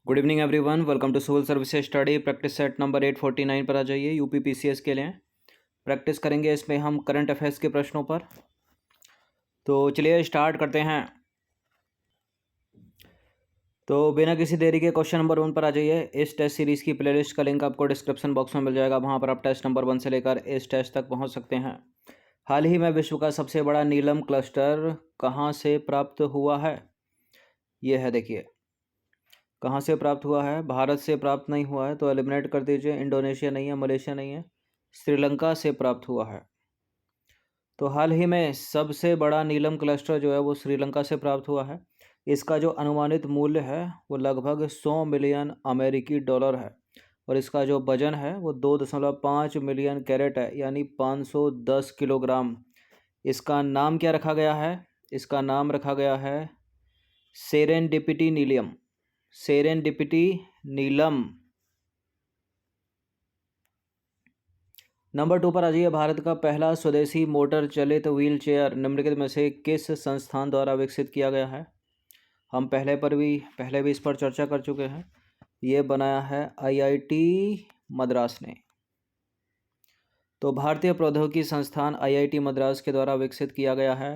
Good evening everyone, welcome to civil services study practice set number 849 पर आ जाइए। UP PCS के लिए practice करेंगे। इसमें हम करंट अफेयर्स के प्रश्नों पर। तो चलिए स्टार्ट करते हैं। तो बिना किसी देरी के क्वेश्चन नंबर 1 पर आ जाइए। इस टेस्ट सीरीज़ की प्लेलिस्ट का लिंक आपको डिस्क्रिप्शन बॉक्स में मिल जाएगा। वहाँ पर आप टेस्ट नंबर 1 से लेकर इस टेस्ट तक पहुँच सकते हैं। हाल ही में विश्व का सबसे बड़ा नीलम क्लस्टर कहाँ से प्राप्त हुआ है? ये है, देखिए कहाँ से प्राप्त हुआ है। भारत से प्राप्त नहीं हुआ है तो एलिमिनेट कर दीजिए। इंडोनेशिया नहीं है, मलेशिया नहीं है, श्रीलंका से प्राप्त हुआ है। तो हाल ही में सबसे बड़ा नीलम क्लस्टर जो है वो श्रीलंका से प्राप्त हुआ है। इसका जो अनुमानित मूल्य है वो लगभग 100 मिलियन अमेरिकी डॉलर है और इसका जो वजन है वो 2.5 मिलियन कैरेट है, यानी 510 किलोग्राम। इसका नाम क्या रखा गया है? इसका नाम रखा गया है सेरेंडिपिटी नीलियम। सेरेंडिपिटी नीलम। नंबर 2 पर आ जाइए। भारत का पहला स्वदेशी मोटर चलित व्हील चेयर निम्नलिखित में से किस संस्थान द्वारा विकसित किया गया है? हम पहले भी इस पर चर्चा कर चुके हैं। ये बनाया है आईआईटी मद्रास ने। तो भारतीय प्रौद्योगिकी संस्थान आईआईटी मद्रास के द्वारा विकसित किया गया है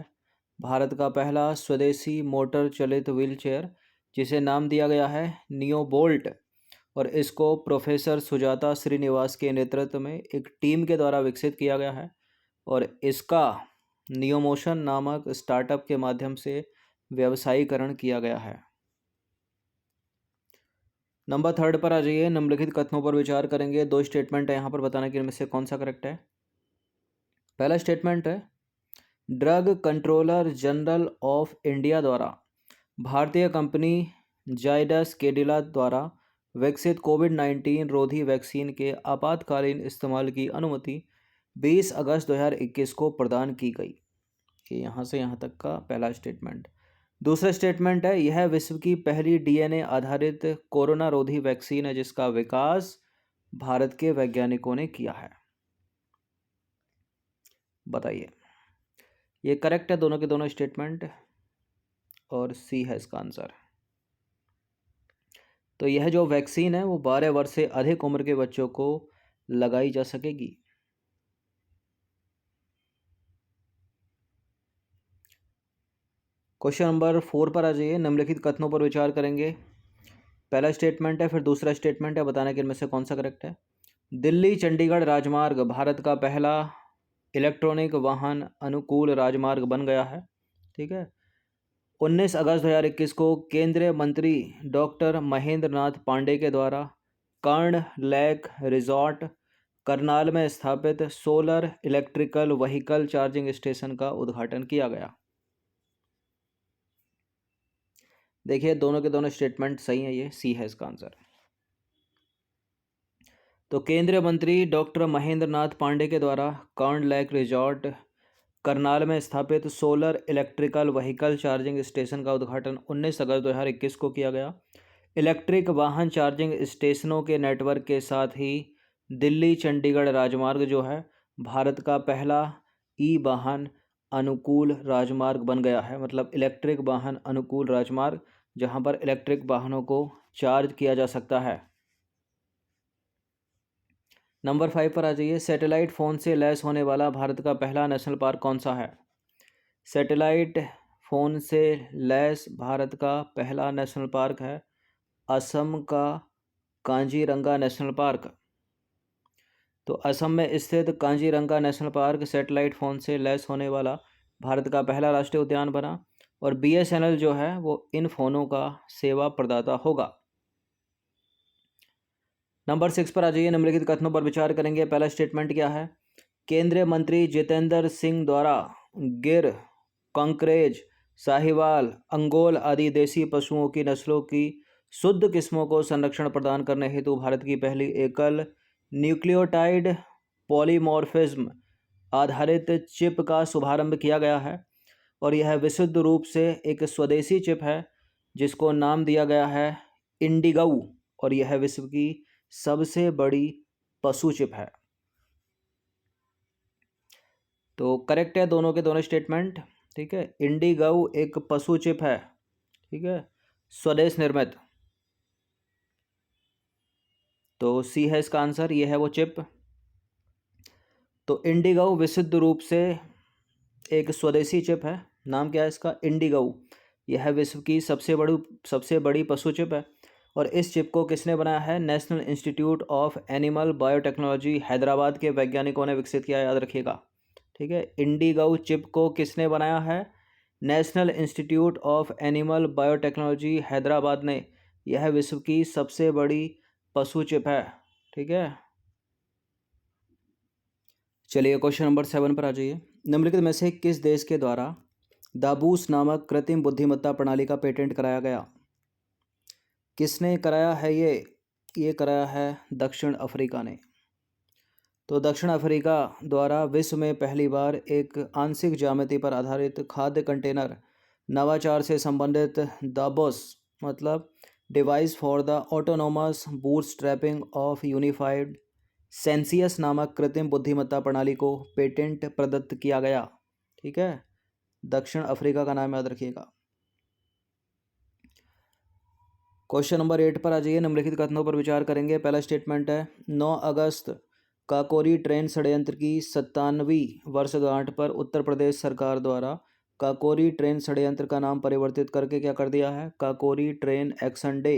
भारत का पहला स्वदेशी मोटर चलित व्हील चेयर, जिसे नाम दिया गया है नियो बोल्ट। और इसको प्रोफेसर सुजाता श्रीनिवास के नेतृत्व में एक टीम के द्वारा विकसित किया गया है और इसका नियोमोशन नामक स्टार्टअप के माध्यम से व्यवसायीकरण किया गया है। नंबर 3 पर आ जाइए। निम्नलिखित कथनों पर विचार करेंगे। 2 स्टेटमेंट है यहाँ पर, बताना कि इनमें से कौन सा करेक्ट है। पहला स्टेटमेंट है, drug controller general of India द्वारा भारतीय कंपनी जाइडस कैडिला द्वारा विकसित कोविड-19 रोधी वैक्सीन के आपातकालीन इस्तेमाल की अनुमति 20 अगस्त 2021 को प्रदान की गई। ये यहाँ से यहाँ तक का पहला स्टेटमेंट। दूसरा स्टेटमेंट है, यह विश्व की पहली डीएनए आधारित कोरोना रोधी वैक्सीन है जिसका विकास भारत के वैज्ञानिकों ने किया है। बताइए, ये करेक्ट है दोनों के दोनों स्टेटमेंट और सी है इसका आंसर। तो यह जो वैक्सीन है वो 12 वर्ष से अधिक उम्र के बच्चों को लगाई जा सकेगी। क्वेश्चन नंबर 4 पर आ जाइए। निम्नलिखित कथनों पर विचार करेंगे। पहला स्टेटमेंट है, फिर दूसरा स्टेटमेंट है, बताना कि इनमें से कौन सा करेक्ट है। दिल्ली चंडीगढ़ राजमार्ग भारत का पहला इलेक्ट्रॉनिक वाहन अनुकूल राजमार्ग बन गया है। ठीक है। 19 अगस्त 2021 को केंद्रीय मंत्री डॉक्टर महेंद्र नाथ पांडे के द्वारा कर्ण लेक रिजॉर्ट करनाल में स्थापित solar electrical vehicle charging station का उद्घाटन किया गया। देखिए दोनों के दोनों स्टेटमेंट सही है, ये सी है इसका आंसर। तो केंद्रीय मंत्री डॉक्टर महेंद्र नाथ पांडे के द्वारा कर्ण लेक रिजॉर्ट करनाल में स्थापित solar electrical vehicle charging station का उद्घाटन 19 अगस्त 2021 को किया गया। इलेक्ट्रिक वाहन चार्जिंग स्टेशनों के नेटवर्क के साथ ही दिल्ली चंडीगढ़ राजमार्ग जो है भारत का पहला ई वाहन अनुकूल राजमार्ग बन गया है। मतलब इलेक्ट्रिक वाहन अनुकूल राजमार्ग, जहां पर इलेक्ट्रिक वाहनों को चार्ज किया जा सकता है। नंबर 5 पर आ जाइए। सैटेलाइट फ़ोन से लैस होने वाला भारत का पहला नेशनल पार्क कौन सा है? सैटेलाइट फ़ोन से लैस भारत का पहला नेशनल पार्क है असम का कांजीरंगा नेशनल पार्क। तो असम में स्थित Kaziranga national park satellite phone से लैस होने वाला भारत का पहला राष्ट्रीय उद्यान बना और बीएसएनएल जो है वो इन फ़ोनों का सेवा प्रदाता होगा। नंबर 6 पर आ जाइए। निम्नलिखित कथनों पर विचार करेंगे। पहला स्टेटमेंट क्या है? केंद्रीय मंत्री जितेंद्र सिंह द्वारा गिर, कंकरेज, साहिवाल, अंगोल आदि देसी पशुओं की नस्लों की शुद्ध किस्मों को संरक्षण प्रदान करने हेतु भारत की पहली एकल न्यूक्लियोटाइड पॉलीमॉर्फिज्म आधारित चिप का शुभारंभ किया गया है और यह विशुद्ध रूप से एक स्वदेशी चिप है जिसको नाम दिया गया है इंडिगो और यह विश्व की सबसे बड़ी पशु चिप है। तो करेक्ट है दोनों के दोनों स्टेटमेंट। ठीक है, इंडिगो एक पशु चिप है। ठीक है, स्वदेश निर्मित। तो सी है इसका आंसर, ये है वो चिप। तो इंडिगो विशुद्ध रूप से एक स्वदेशी चिप है। नाम क्या है इसका? इंडिगो। यह है विश्व की सबसे बड़ी पशु चिप है। और इस चिप को किसने बनाया है? National institute of animal biotechnology Hyderabad के वैज्ञानिकों ने विकसित किया, याद रखिएगा। ठीक है, इंडिगो चिप को किसने बनाया है? National institute of animal biotechnology Hyderabad ने। यह विश्व की सबसे बड़ी पशु चिप है। ठीक है, चलिए क्वेश्चन नंबर 7 पर आ जाइए। निम्नलिखित में से किस देश के द्वारा दाबूस नामक कृत्रिम बुद्धिमत्ता प्रणाली का पेटेंट कराया गया? किसने कराया है ये कराया है दक्षिण अफ्रीका ने। तो दक्षिण अफ्रीका द्वारा विश्व में पहली बार एक आंशिक ज्यामिति पर आधारित खाद्य कंटेनर नवाचार से संबंधित दाबोस मतलब device for the autonomous bootstrapping of unified sentience नामक कृत्रिम बुद्धिमत्ता प्रणाली को पेटेंट प्रदत्त किया गया। ठीक है, दक्षिण अफ्रीका का नाम याद रखिएगा। क्वेश्चन नंबर 8 पर आ जाइए। निम्नलिखित कथनों पर विचार करेंगे। पहला स्टेटमेंट है 9 अगस्त काकोरी ट्रेन षड्यंत्र की 97वीं वर्षगांठ पर उत्तर प्रदेश सरकार द्वारा काकोरी ट्रेन षड्यंत्र का नाम परिवर्तित करके क्या कर दिया है? Kakori train action day.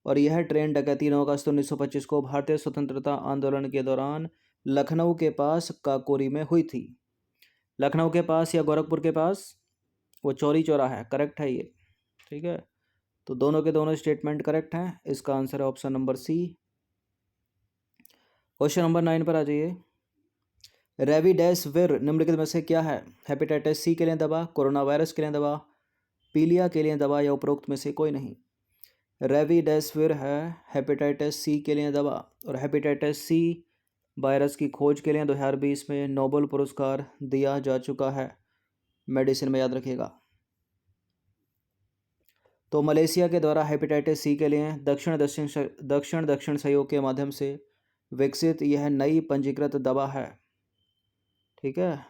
और यह ट्रेन डकैती 9 अगस्त 1925 को भारतीय स्वतंत्रता आंदोलन के दौरान लखनऊ के पास काकोरी में हुई थी। लखनऊ के पास या गोरखपुर के पास? वो चौरी चौरा है, करेक्ट है ये। ठीक है, तो दोनों के दोनों स्टेटमेंट करेक्ट हैं। इसका आंसर है option number C. Question number 9 पर आ जाइए। रेविडेसिविर निम्नलिखित में से क्या है? हेपेटाइटिस सी के लिए दवा, कोरोना वायरस के लिए दवा, पीलिया के लिए दवा या उपरोक्त में से कोई नहीं। रेविडेसिविर है हेपेटाइटिस सी के लिए दवा। और हेपेटाइटिस सी वायरस की खोज के लिए 2020 में नोबेल पुरस्कार दिया जा चुका है, मेडिसिन में, याद रखिएगा। तो मलेशिया के द्वारा हेपेटाइटिस सी के लिए दक्षिण दक्षिण सहयोग के माध्यम से विकसित यह नई पंजीकृत दवा है। ठीक है,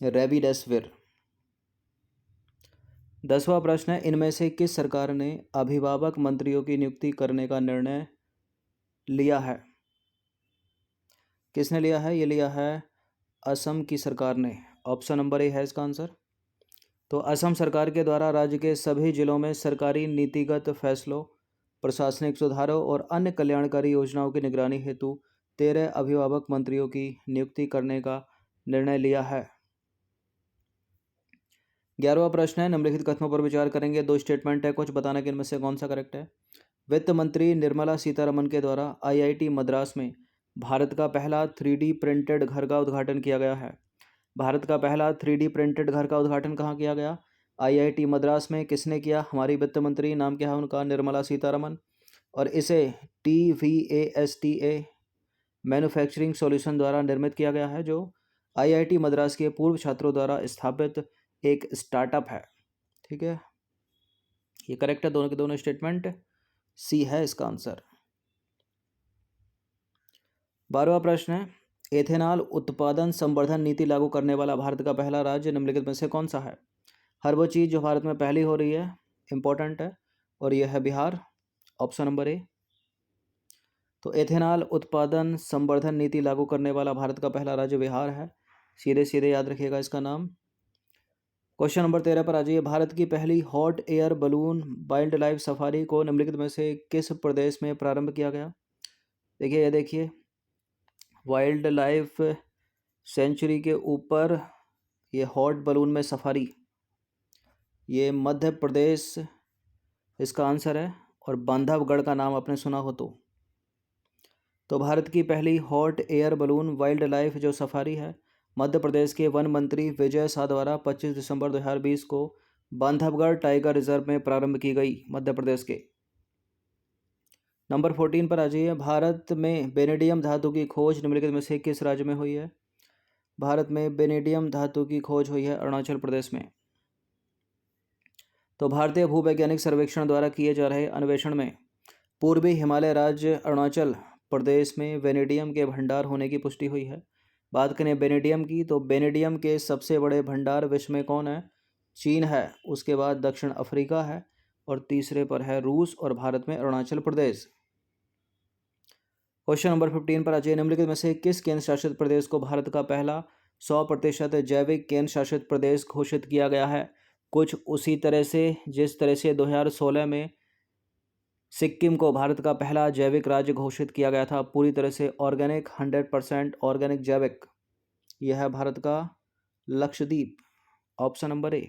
रेविडेसिविर। 10वां प्रश्न है, इनमें से किस सरकार ने अभिभावक मंत्रियों की नियुक्ति करने का निर्णय लिया है? किसने लिया है? ये लिया है असम की सरकार ने। ऑप्शन नंबर ए है इसका आंसर। तो असम सरकार के द्वारा राज्य के सभी जिलों में सरकारी नीतिगत फैसलों, प्रशासनिक सुधारों और अन्य कल्याणकारी योजनाओं की निगरानी हेतु 13 अभिभावक मंत्रियों की नियुक्ति करने का निर्णय लिया है। 11वां प्रश्न है, निम्नलिखित कथनों पर विचार करेंगे। 2 स्टेटमेंट है, कुछ बताना कि इनमें से कौन सा करेक्ट है। वित्त मंत्री निर्मला सीतारमन के द्वारा IIT मद्रास में भारत का पहला 3D प्रिंटेड घर का उद्घाटन किया गया है। भारत का पहला 3D प्रिंटेड घर का उद्घाटन कहाँ किया गया? IIT मद्रास में। किसने किया? हमारी वित्त मंत्री, नाम क्या है उनका? निर्मला सीतारमन। और इसे TVASTA मैन्युफैक्चरिंग सॉल्यूशन द्वारा निर्मित किया गया है, जो IIT मद्रास के पूर्व छात्रों द्वारा स्थापित एक स्टार्टअप है। ठीक है, ये करेक्ट है, दोनों के दोनों स्टेटमेंट। सी है इसका आंसर। 12वां प्रश्न है, एथेनॉल उत्पादन संवर्धन नीति लागू करने वाला भारत का पहला राज्य निम्नलिखित में से कौन सा है? हर वो चीज़ जो भारत में पहली हो रही है, इंपॉर्टेंट है, और यह है बिहार। Option number A. तो एथेनॉल उत्पादन संवर्धन नीति लागू करने वाला भारत का पहला राज्य बिहार है। सीधे सीधे याद रखिएगा इसका नाम। क्वेश्चन नंबर 13 पर आ जाइए। भारत की पहली hot air balloon wild life safari को निम्नलिखित में से किस प्रदेश में प्रारंभ किया गया? देखिए, ये देखिए, वाइल्ड लाइफ सेंचुरी के ऊपर ये हॉट बलून में सफारी, ये मध्य प्रदेश इसका आंसर है। और बांधवगढ़ का नाम आपने सुना हो तो भारत की पहली hot air balloon wild life जो सफारी है, मध्य प्रदेश के वन मंत्री विजय शाह द्वारा 25 दिसंबर 2020 को बांधवगढ़ टाइगर रिजर्व में प्रारंभ की गई, मध्य प्रदेश के। नंबर 14 पर आ जाइए। भारत में बेनेडियम धातु की खोज निम्नलिखित में से किस राज्य में हुई है? भारत में बेनेडियम धातु की खोज हुई है अरुणाचल प्रदेश में। तो भारतीय भूवैज्ञानिक सर्वेक्षण द्वारा किए जा रहे अन्वेषण में पूर्वी हिमालय राज्य अरुणाचल प्रदेश में वेनेडियम के भंडार होने की पुष्टि हुई है। बात करें बेनेडियम की, तो बेनेडियम के सबसे बड़े भंडार विश्व में कौन है? चीन है। उसके बाद दक्षिण अफ्रीका है। और तीसरे पर है रूस और भारत में अरुणाचल प्रदेश। क्वेश्चन नंबर 15 पर आ जाइए। निम्नलिखित में से किस केंद्र शासित प्रदेश को भारत का पहला 100% जैविक केंद्र शासित प्रदेश घोषित किया गया है? कुछ उसी तरह से जिस तरह से 2016 में सिक्किम को भारत का पहला जैविक राज्य घोषित किया गया था, पूरी तरह से ऑर्गेनिक, 100% ऑर्गेनिक जैविक। यह है भारत का लक्षद्वीप, ऑप्शन नंबर ए।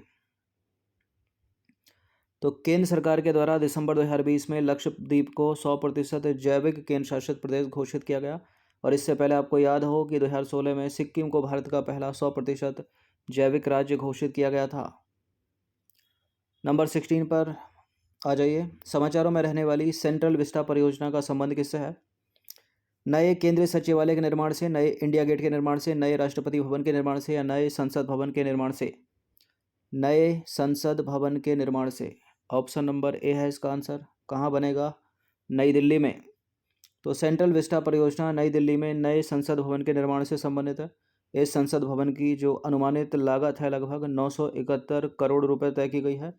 तो केंद्र सरकार के द्वारा दिसंबर 2020 में लक्षद्वीप को 100% जैविक केंद्र शासित प्रदेश घोषित किया गया। और इससे पहले आपको याद हो कि 2016 में सिक्किम को भारत का पहला 100% जैविक राज्य घोषित किया गया था। नंबर 16 पर आ जाइए। समाचारों में रहने वाली सेंट्रल विस्टा परियोजना का संबंध किससे है? नए केंद्रीय सचिवालय के निर्माण से, नए इंडिया गेट के निर्माण से, नए राष्ट्रपति भवन के निर्माण से, या नए संसद भवन के निर्माण से? नए संसद भवन के निर्माण से। ऑप्शन नंबर ए है इसका आंसर। कहाँ बनेगा? नई दिल्ली में। तो सेंट्रल विस्टा परियोजना नई दिल्ली में नए संसद भवन के निर्माण से संबंधित है। इस संसद भवन की जो अनुमानित लागत है लगभग 971 करोड़ रुपए तय की गई है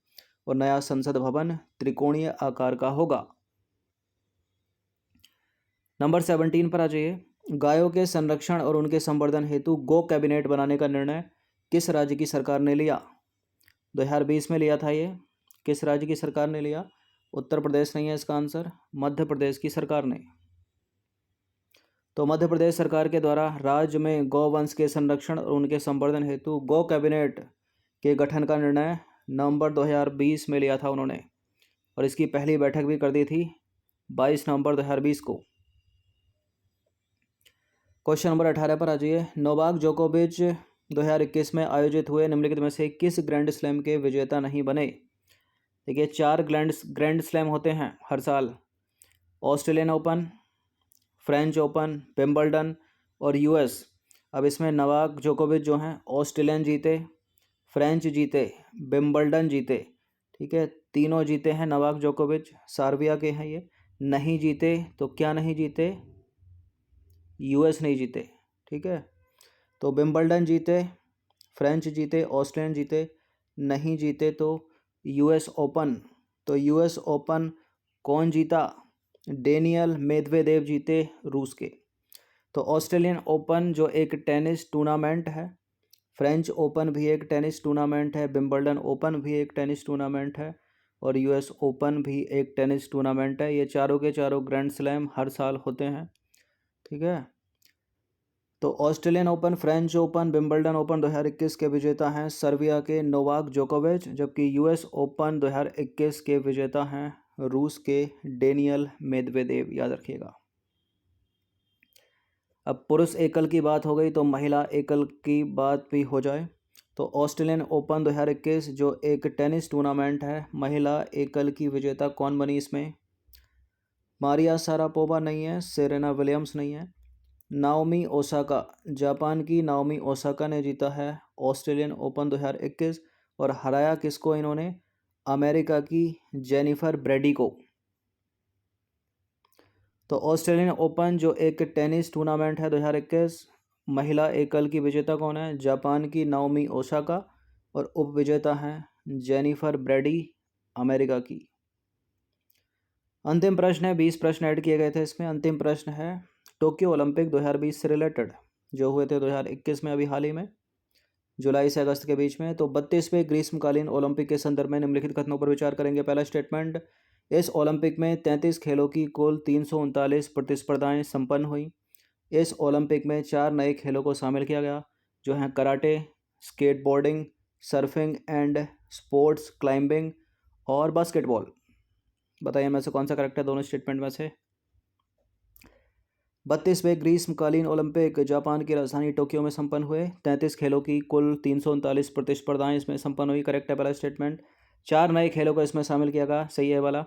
और नया संसद भवन त्रिकोणीय आकार का होगा। नंबर 17 पर आ जाइए। गायों के संरक्षण और उनके संवर्धन हेतु गो कैबिनेट बनाने का निर्णय किस राज्य की सरकार ने लिया? 2020 में लिया था ये। किस राज्य की सरकार ने लिया? उत्तर प्रदेश नहीं है इसका आंसर, मध्य प्रदेश की सरकार ने। तो मध्य प्रदेश सरकार के द्वारा राज्य में गौवंश के संरक्षण और उनके संवर्धन हेतु गो कैबिनेट के गठन का निर्णय नवंबर 2020 में लिया था उन्होंने, और इसकी पहली बैठक भी कर दी थी 22 नवंबर 2020 को। क्वेश्चन नंबर 18 पर आ जाइए। नोवाक जोकोविच 2021 में आयोजित हुए निम्नलिखित में से किस ग्रैंड स्लैम के विजेता नहीं बने? देखिए 4 ग्रैंड स्लैम होते हैं हर साल। Australian open, French open, Wimbledon और यूएस। अब इसमें नोवाक जोकोविच जो हैं ऑस्ट्रेलियन जीते, फ्रेंच जीते, विंबलडन जीते, ठीक है, तीनों जीते हैं नोवाक जोकोविच। सर्बिया के हैं ये। नहीं जीते तो क्या नहीं जीते? यूएस नहीं जीते, ठीक है। तो विंबलडन जीते, फ्रेंच जीते, ऑस्ट्रेलियन जीते, नहीं जीते तो यूएस ओपन। तो यूएस ओपन कौन जीता? डेनियल मेदवेदेव जीते रूस के। तो ऑस्ट्रेलियन ओपन जो एक टेनिस टूर्नामेंट है, फ्रेंच ओपन भी एक टेनिस टूर्नामेंट है, विंबलडन ओपन भी एक टेनिस टूर्नामेंट है और यूएस ओपन भी एक टेनिस टूर्नामेंट है। ये चारों के चारों ग्रैंड स्लैम हर साल होते हैं, ठीक है। तो Australian open, French open, Wimbledon open 2021 के विजेता हैं सर्बिया के नोवाक जोकोविच, जबकि यूएस ओपन 2021 के विजेता हैं रूस के डेनियल मेदवेदेव, याद रखिएगा। अब पुरुष एकल की बात हो गई तो महिला एकल की बात भी हो जाए। तो ऑस्ट्रेलियन ओपन 2021 जो एक टेनिस टूर्नामेंट है, महिला एकल की विजेता कौन बनी इसमें? मारिया शारापोवा नहीं है, सेरेना विलियम्स नहीं है। नाओमी ओसाका, जापान की नाओमी ओसाका ने जीता है ऑस्ट्रेलियन ओपन 2021 और हराया किसको इन्होंने? अमेरिका की जेनिफर ब्रेडी को। तो ऑस्ट्रेलियन ओपन जो एक टेनिस टूर्नामेंट है 2021, महिला एकल की विजेता कौन है? जापान की नाओमी ओसाका और उपविजेता हैं जेनिफर ब्रेडी, अमेरिका की। अंतिम प्रश्न है, 20 प्रश्न ऐड किए गए थे इसमें। अंतिम प्रश्न है टोक्यो ओलंपिक 2020 से रिलेटेड जो हुए थे 2021 में, अभी हाल ही में जुलाई से अगस्त के बीच में। तो 32वें ग्रीष्मकालीन ओलंपिक के संदर्भ में निम्नलिखित कथनों पर विचार करेंगे। पहला स्टेटमेंट, इस ओलंपिक में 33 खेलों की कुल 339 प्रतिस्पर्धाएं संपन्न हुई। इस ओलंपिक में 4 नए खेलों को शामिल किया गया जो हैं karate, skateboarding, surfing and sports climbing और बास्केटबॉल। बताइए मैं से कौन सा करेक्ट है दोनों स्टेटमेंट में से? 32वें ग्रीष्मकालीन ओलंपिक जापान की राजधानी टोक्यो में संपन्न हुए। 33 खेलों की कुल 339 प्रतिस्पर्धाएं इसमें संपन्न हुई, करेक्ट है पहला स्टेटमेंट। 4 नए खेलों को इसमें शामिल किया गया, सही है वाला।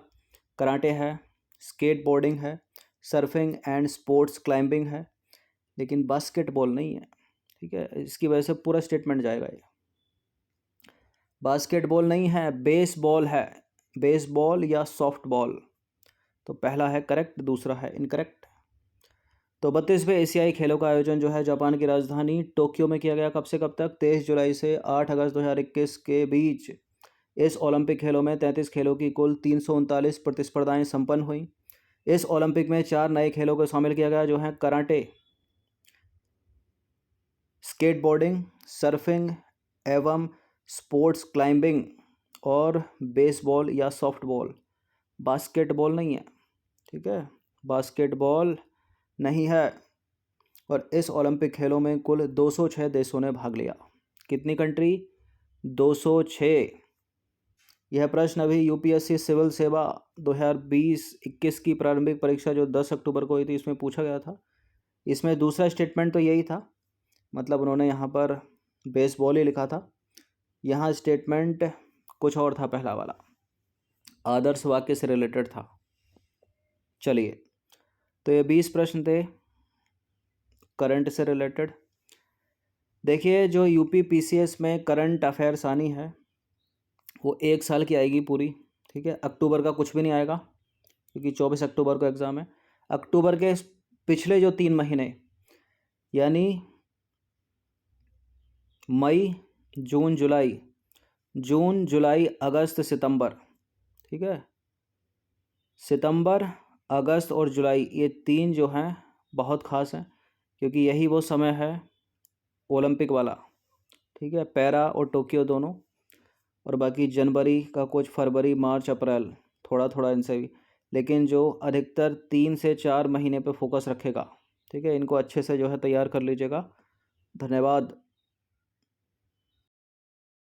कराटे है, स्केट बोर्डिंग है, सर्फिंग एंड स्पोर्ट्स क्लाइंबिंग है, लेकिन बास्केटबॉल नहीं है, ठीक है। इसकी वजह से पूरा स्टेटमेंट जाएगा ये। बास्केटबॉल नहीं है, बेसबॉल है, बेसबॉल या सॉफ्ट बॉल। तो पहला है करेक्ट, दूसरा है इनकरेक्ट। तो 32वें एशियाई खेलों का आयोजन जो है जापान की राजधानी टोक्यो में किया गया। कब से कब तक? 23 जुलाई से 8 अगस्त 2021 के बीच इस ओलंपिक खेलों में 33 खेलों की कुल 339 प्रतिस्पर्धाएं संपन्न हुई। इस ओलंपिक में 4 नए खेलों को शामिल किया गया, जो हैं कराटे, स्केटबोर्डिंग, सर्फिंग एवं स्पोर्ट्स क्लाइंबिंग और बेसबॉल या सॉफ्टबॉल। बास्केटबॉल नहीं है, ठीक है, बास्केटबॉल नहीं है। और इस ओलंपिक खेलों में कुल 206 देशों ने भाग लिया। कितनी कंट्री? 206। यह प्रश्न अभी यूपीएससी सिविल सेवा 2020-21 की प्रारंभिक परीक्षा जो 10 अक्टूबर को हुई थी, इसमें पूछा गया था। इसमें दूसरा स्टेटमेंट तो यही था, मतलब उन्होंने यहाँ पर बेसबॉल ही लिखा था। यहाँ स्टेटमेंट कुछ और था, पहला वाला आदर्श वाक्य से रिलेटेड था। चलिए, तो ये 20 प्रश्न थे करंट से रिलेटेड। देखिए, जो यूपी पीसीएस में करंट अफेयर्स आनी है वो 1 साल की आएगी पूरी, ठीक है। अक्टूबर का कुछ भी नहीं आएगा क्योंकि 24 अक्टूबर को एग्ज़ाम है। अक्टूबर के पिछले जो 3 महीने यानी मई, जून, जुलाई, अगस्त, सितंबर, ठीक है। सितंबर, अगस्त और जुलाई, ये 3 जो हैं बहुत ख़ास हैं क्योंकि यही वो समय है ओलंपिक वाला, ठीक है, पैरा और टोक्यो दोनों। और बाकी जनवरी का कुछ, फरवरी, मार्च, अप्रैल, थोड़ा थोड़ा इनसे भी, लेकिन जो अधिकतर 3 से 4 महीने पे फोकस रखेगा, ठीक है। इनको अच्छे से जो है तैयार कर लीजिएगा। धन्यवाद।